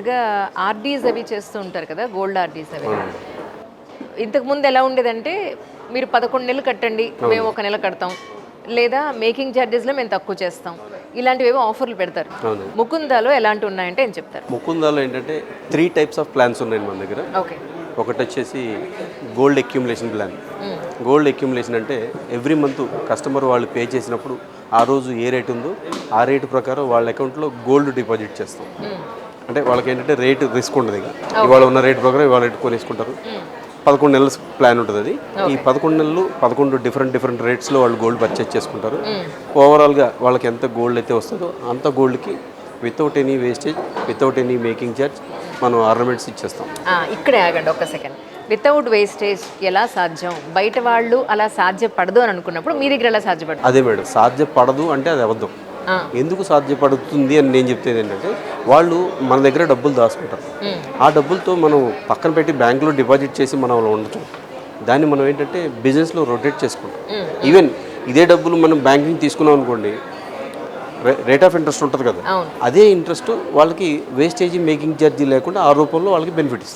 నార్మల్గా ఆర్డీస్ అవి చేస్తూ ఉంటారు కదా, గోల్డ్ ఆర్డీస్ అవి. ఇంతకు ముందు ఎలా ఉండేదంటే మీరు 11 నెలలు కట్టండి, మేము 1 నెల కడతాం, లేదా మేకింగ్ ఛార్జెస్లో మేము తక్కువ చేస్తాం, ఇలాంటివి ఏవో ఆఫర్లు పెడతారు. ముకుందాలో ఎలాంటి ఉన్నాయంటే ఏం చెప్తారు? ముకుందాలో ఏంటంటే 3 టైప్స్ ఆఫ్ ప్లాన్స్ ఉన్నాయి మన దగ్గర. ఓకే. ఒకటి వచ్చేసి gold accumulation plan. Gold accumulation అంటే ఎవ్రీ మంత్ కస్టమర్ వాళ్ళు పే చేసినప్పుడు ఆ రోజు ఏ రేట్ ఉందో ఆ రేటు ప్రకారం వాళ్ళ అకౌంట్లో గోల్డ్ డిపాజిట్ చేస్తాం. అంటే వాళ్ళకి ఏంటంటే రేటు రిస్క్ ఉండదు, ఇవాళ ఉన్న రేటు ప్రకారం ఇవాళ రేటు కొనేసుకుంటారు. 11 నెలల ప్లాన్ ఉంటుంది అది. ఈ 11 నెలలు 11 డిఫరెంట్ రేట్స్లో వాళ్ళు గోల్డ్ పర్చేస్ చేసుకుంటారు. ఓవరాల్గా వాళ్ళకి ఎంత గోల్డ్ అయితే వస్తుందో అంత గోల్డ్కి without any wastage, without any making charge మనం ఆర్నమెంట్స్ ఇచ్చేస్తాం. ఇక్కడే ఆగండి ఒక్క సెకండ్. వితౌట్ వేస్టేజ్ ఎలా సాధ్యం? బయట వాళ్ళు అలా సాధ్యపడదు అని అనుకున్నప్పుడు మీ దగ్గర ఎలా సాధ్యపడదు? అదే మేడం, సాధ్యపడదు అంటే అది అబద్ధం. ఎందుకు సాధ్యపడుతుంది అని నేను చెప్తేది ఏంటంటే, వాళ్ళు మన దగ్గర డబ్బులు దాచుకుంటారు. ఆ డబ్బులతో మనం పక్కన పెట్టి బ్యాంకులో డిపాజిట్ చేసి మనం ఉండొచ్చు. దాన్ని మనం ఏంటంటే బిజినెస్లో రొటేట్ చేసుకుంటాం. ఈవెన్ ఇదే డబ్బులు మనం బ్యాంక్ నుంచి తీసుకున్నాం అనుకోండి, రేట్ ఆఫ్ ఇంట్రెస్ట్ ఉంటుంది కదా, అదే ఇంట్రెస్ట్ వాళ్ళకి వేస్టేజ్ మేకింగ్ ఛార్జీ లేకుండా ఆ రూపంలో వాళ్ళకి బెనిఫిట్ ఇస్తుంది.